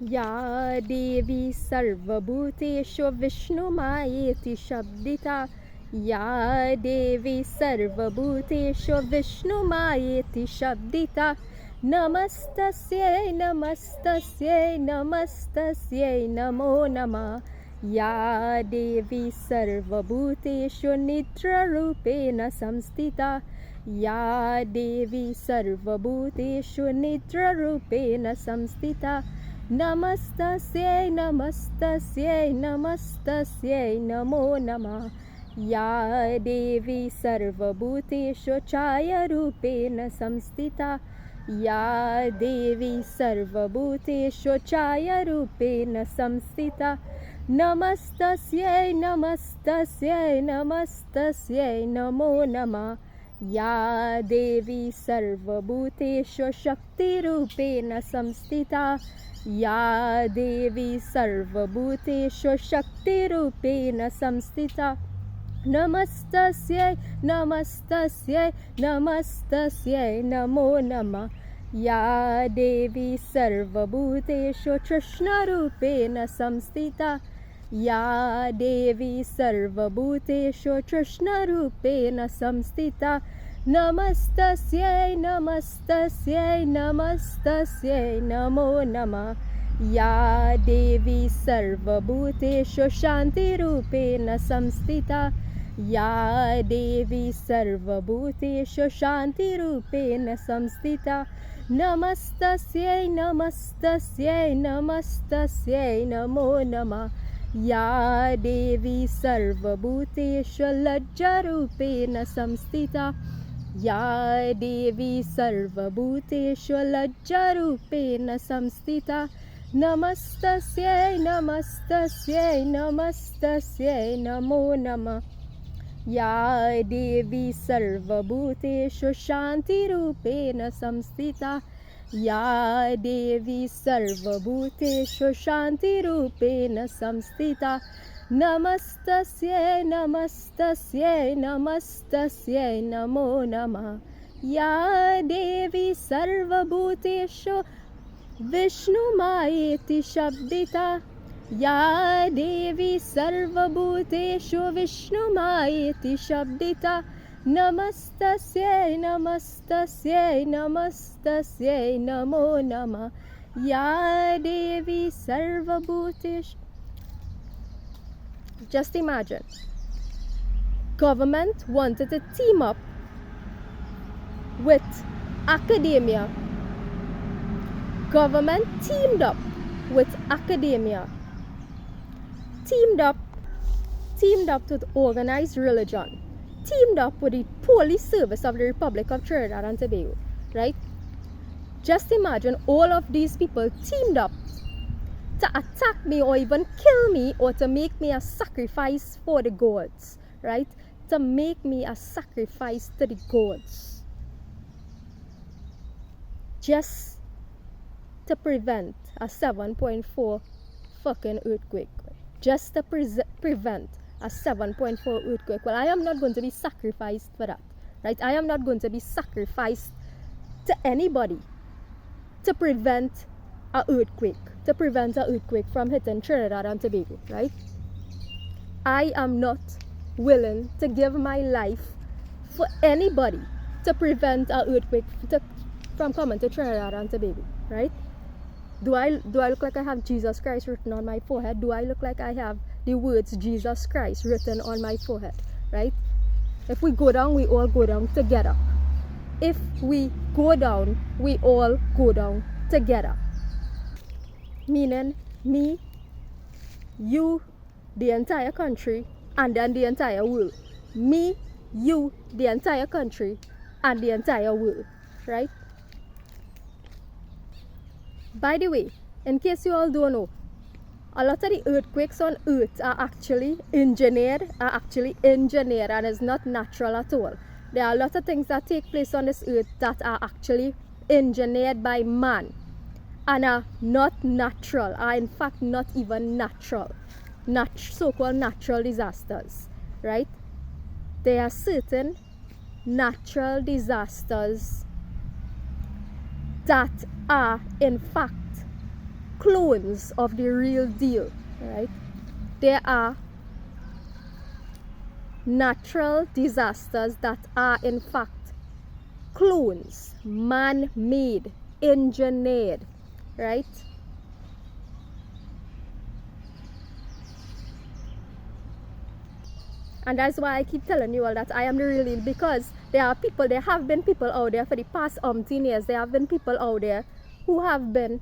या देवी सर्वभूतेषु विष्णुमायेति शब्दिता या देवी सर्वभूतेषु विष्णुमायेति शब्दिता नमस्तस्यै नमस्तस्यै नमस्तस्यै नमो नमः या देवी सर्वभूतेषु निद्रारूपेण संस्थिता या देवी सर्वभूतेषु निद्रारूपेण संस्थिता नमस्तस्यै नमस्तस्यै नमस्तस्यै नमो नमः या देवी सर्वभूतेषु छायारूपेण संस्थिता या देवी सर्वभूतेषु छायारूपेण संस्थिता नमस्तस्यै नमस्तस्यै नमस्तस्यै नमो नमः या देवी सर्वभूतेषु शक्तिरूपेण संस्थिता या देवी सर्वभूतेषु शक्तिरूपेण संस्थिता नमस्तस्यै नमस्तस्यै नमस्तस्यै नमो नमः या देवी सर्वभूतेषु कृष्णरूपेण संस्थिता या देवी सर्वभूतेषु कृष्णरूपेण संस्थिता नमस्तस्यै नमस्तस्यै नमस्तस्यै नमो नमः या देवी सर्वभूतेषु शान्तिरूपेण संस्थिता या देवी सर्वभूतेषु शान्तिरूपेण संस्थिता नमस्तस्यै नमस्तस्यै नमस्तस्यै नमो नमः या देवी सर्वभूतेषु लज्जारूपेण संस्थिता या देवी सर्वभूतेषु लज्जारूपेण संस्थिता नमस्तस्यै नमस्तस्यै नमस्तस्यै नमो नमः या देवी सर्वभूतेषु शान्तिरूपेण संस्थिता या देवी सर्वभूतेषु शान्तिरूपेण संस्थिता नमस्तस्यै नमस्तस्यै नमस्तस्यै नमो नमः या देवी सर्वभूतेषु विष्णुमायेति शब्दिता या देवी सर्वभूतेषु विष्णुमायेति शब्दिता नमस्तस्यै नमस्तस्यै नमस्तस्यै नमो नमः या देवी सर्वभूतेषु. Just imagine, government wanted to team up with academia. Government teamed up with academia. Teamed up with organized religion. Teamed up with the police service of the Republic of Trinidad and Tobago. Right? Just imagine all of these people teamed up to attack me or even kill me or to make me a sacrifice for the gods, right? To make me a sacrifice to the gods. Just to prevent a 7.4 fucking earthquake. Just to prevent a 7.4 earthquake. Well, I am not going to be sacrificed for that, right? I am not going to be sacrificed to anybody to prevent an earthquake. To prevent an earthquake from hitting Trinidad and Tobago, right? I am not willing to give my life for anybody to prevent an earthquake from coming to Trinidad and Tobago, right? Do I look like I have Jesus Christ written on my forehead? Do I look like I have the words Jesus Christ written on my forehead, right? If we go down, we all go down together. If we go down, we all go down together. Meaning me, you, the entire country, and then the entire world. Me, you, the entire country, and the entire world, right? By the way, in case you all don't know, a lot of the earthquakes on Earth are actually engineered and is not natural at all. There are a lot of things that take place on this Earth that are actually engineered by man and are not natural, are in fact not even natural, so-called natural disasters, right? There are certain natural disasters that are in fact clones of the real deal, right? There are natural disasters that are in fact clones, man-made, engineered, right? And that's why I keep telling you all that I am the real deal, because there have been people out there for the past umpteen years. There have been people out there who have been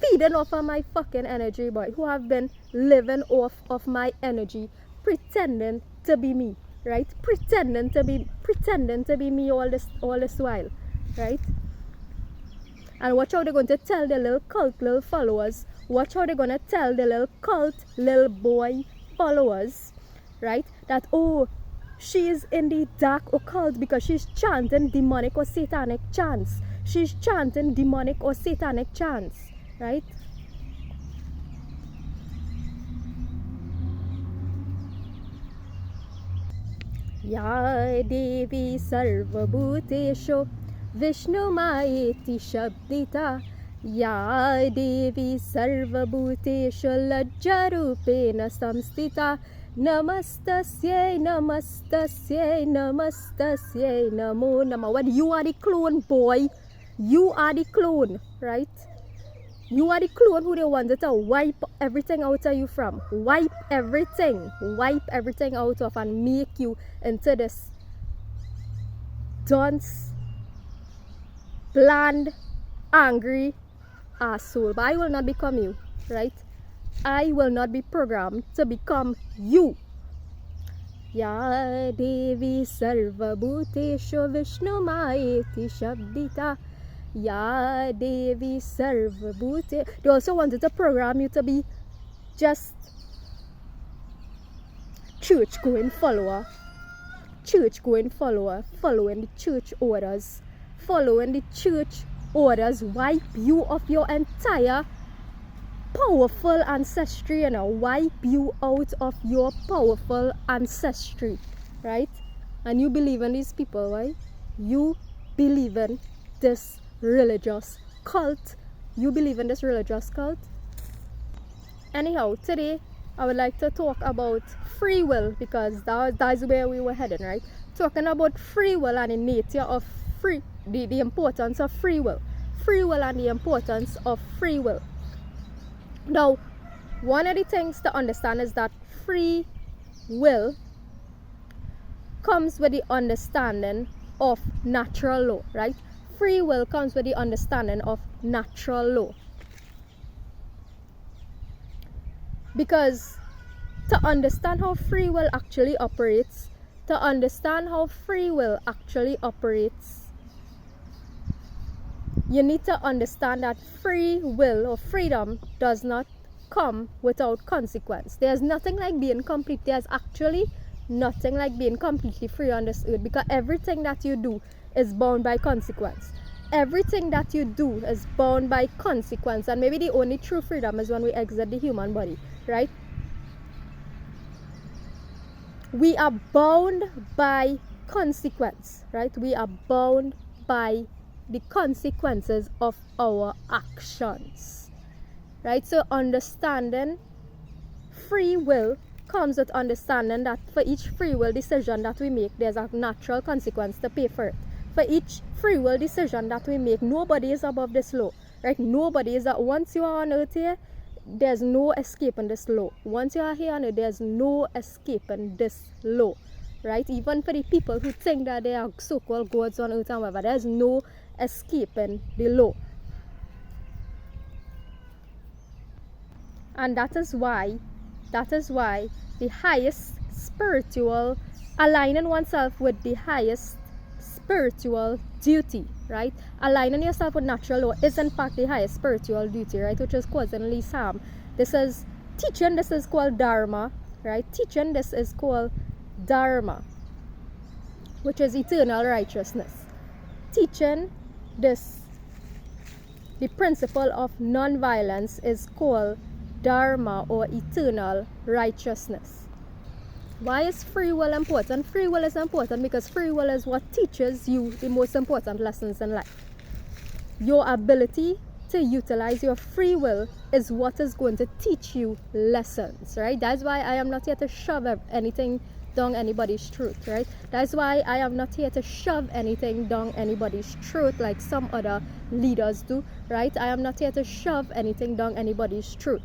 feeding off of my fucking energy, boy, who have been living off of my energy, pretending to be me, right? Pretending to be me all this while, right? And watch how they're going to tell the little cult, little followers. Watch how they're going to tell the little cult, little boy followers, right, that, oh, she is in the dark occult because she's chanting demonic or satanic chants. She's chanting demonic or satanic chants, right? Ya Devi Sarvabhuteshu Vishnu Maeti Shabdita Ya Devi Sarvabhuteshu Lajjarupena Samstita Namastasye Namastasye Namastasye Namo Namah. When you are the clone, boy, you are the clone, right? You are the clone who they wanted to wipe everything out of you from. Wipe everything out of, and make you into this dunce, bland, angry asshole. But I will not become you, right? I will not be programmed to become you. Ya Devi Sarvabhuteshu Vishnu Maeti Shabdita Ya Devi Sarvabhute. They also wanted to program you to be just church going follower, following the church orders, wipe you of your entire powerful ancestry, wipe you out of your powerful ancestry, right? And you believe in these people, right? You believe in this religious cult. Anyhow, today I would like to talk about free will, because that's where we were heading, right? Talking about free will and the nature of the importance of free will and the importance of free will. Now, one of the things to understand is that free will comes with the understanding of natural law, right? Free will comes with the understanding of natural law. Because to understand how free will actually operates, you need to understand that free will or freedom does not come without consequence. There's nothing like being complete. There's actually nothing like being completely free on this earth, because everything that you do is bound by consequence. And maybe the only true freedom is when we exit the human body, right? We are bound by consequence, right? We are bound by the consequences of our actions, right? So understanding free will comes with understanding that for each free will decision that we make, there's a natural consequence to pay for it. For each free will decision that we make, nobody is above this law, right? Nobody is that. Once you are on earth here, there's no escaping this law. Once you are here on earth, there's no escaping this law, right? Even for the people who think that they are so-called gods on earth and whatever, there's no escaping the law. And that is why the highest spiritual, aligning oneself with the highest spiritual duty, right? Aligning yourself with natural law is in fact the highest spiritual duty, right? Which is causing least harm. This is teaching, this is called dharma, right? Teaching, this is called dharma, which is eternal righteousness. Teaching this, the principle of non-violence, is called dharma or eternal righteousness. Why is free will important? Free will is important because free will is what teaches you the most important lessons in life. Your ability to utilize your free will is what is going to teach you lessons, right? That's why I am not here to shove anything down anybody's throat, right? That's why I am not here to shove anything down anybody's throat like some other leaders do, right? I am not here to shove anything down anybody's throat.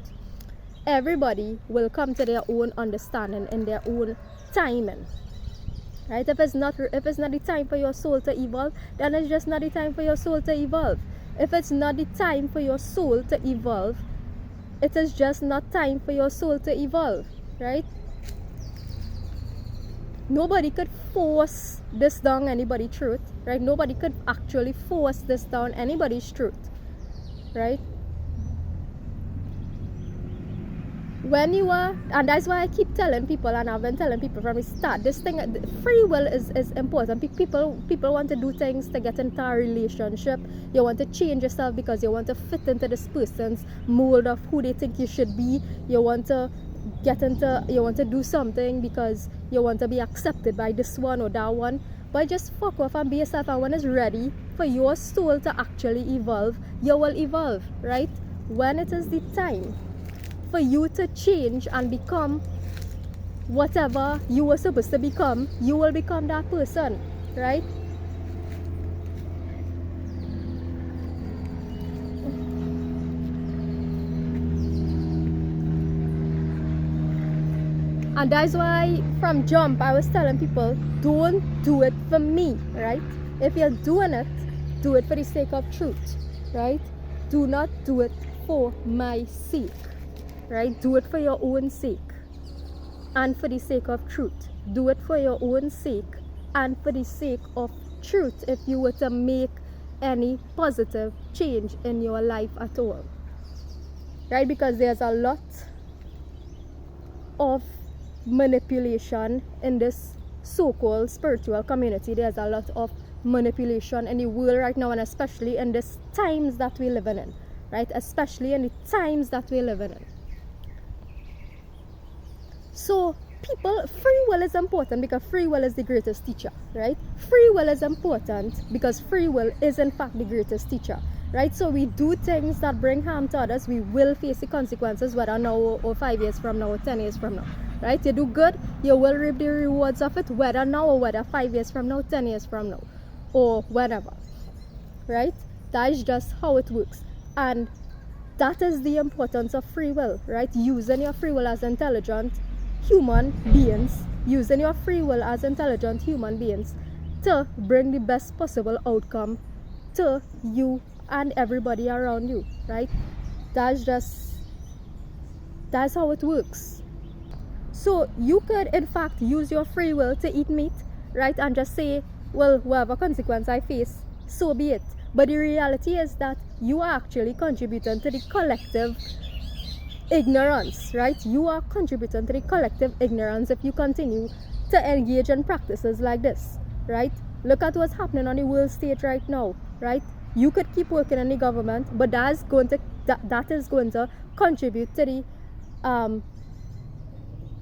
Everybody will come to their own understanding in their own timing, right? If it's not the time for your soul to evolve, then it's just not the time for your soul to evolve. If it's not the time for your soul to evolve, it is just not time for your soul to evolve, right? Nobody could force this down anybody's throat, right? Nobody could actually force this down anybody's throat, right? When you are, and that's why I keep telling people, and I've been telling people from the start, this thing, free will is important. People want to do things to get into a relationship. You want to change yourself because you want to fit into this person's mold of who they think you should be. You want to do something because you want to be accepted by this one or that one. But just fuck off and be yourself, and when it's ready for your soul to actually evolve, you will evolve, right? When it is the time for you to change and become whatever you were supposed to become, you will become that person, right? And that's why from jump I was telling people, don't do it for me, right? If you're doing it, do it for the sake of truth, right? Do not do it for my sake, right? Do it for your own sake and for the sake of truth. Do it for your own sake and for the sake of truth if you were to make any positive change in your life at all, right? Because there's a lot of manipulation in this so-called spiritual community. There's a lot of manipulation in the world right now, and especially in these times that we're living in, right? Especially in the times that we're living in. So free will is important because free will is the greatest teacher, right? Free will is important because free will is in fact the greatest teacher, right? So we do things that bring harm to others, we will face the consequences, whether now or 5 years from now or 10 years from now, right? You do good, you will reap the rewards of it, whether now or whether 5 years from now, 10 years from now, or whenever, right? That is just how it works. And that is the importance of free will, right? Using your free will as intelligent human beings, using your free will as intelligent human beings to bring the best possible outcome to you and everybody around you, right? That's how it works. So you could in fact use your free will to eat meat, right? And just say, well, whatever consequence I face, so be it. But the reality is that you are actually contributing to the collective ignorance, right? You are contributing to the collective ignorance if you continue to engage in practices like this, right? Look at what's happening on the world stage right now, right? You could keep working in the government, but that is going to contribute to the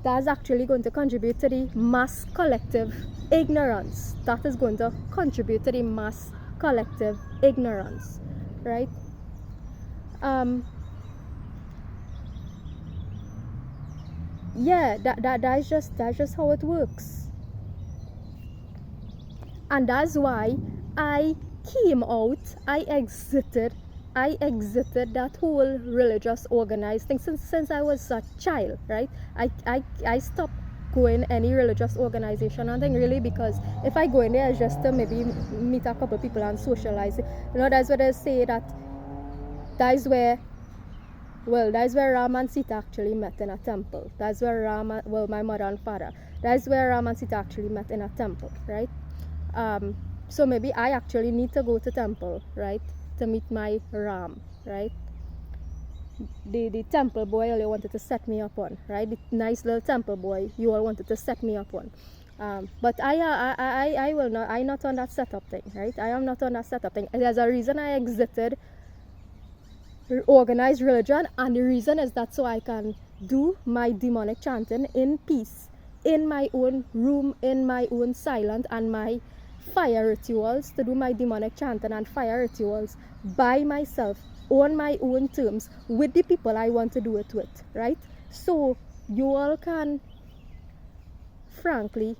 that's actually going to contribute to the mass collective ignorance. That is going to contribute to the mass collective ignorance, right? Yeah, that's just how it works. And that's why I came out, I exited that whole religious organized thing since I was a child, right? I stopped going any religious organization and thing really, because if I go in there it's just to maybe meet a couple people and socialize. You know, that's what I say, that's where Ram and Sita actually met in a temple. That's where my mother and father, that's where Ram and Sita actually met in a temple, right? So maybe I actually need to go to temple, right, to meet my Ram, right? The temple boy all wanted to set me up on, right? The nice little temple boy you all wanted to set me up on. But I will not. I'm not on that setup thing, right? I am not on that setup thing. There's a reason I exited organized religion, and the reason is that so I can do my demonic chanting in peace, in my own room, in my own silence, and my fire rituals, to do my demonic chanting and fire rituals by myself on my own terms with the people I want to do it with, right? So you all can frankly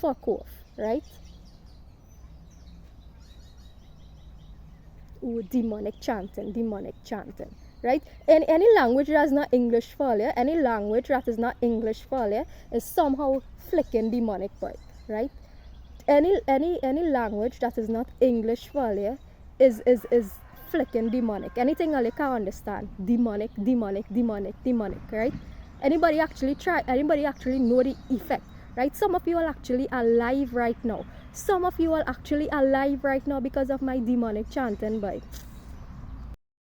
fuck off, right? Ooh, demonic chanting, right? Any language that is not English for you, any language that is not English for you is somehow flicking demonic vibe, right? Any language that is not English for you is flicking demonic. Anything else you can't understand, demonic, right? Anybody actually know the effect, right? Some of you are actually alive right now. Some of you are actually alive right now because of my demonic chanting vibe.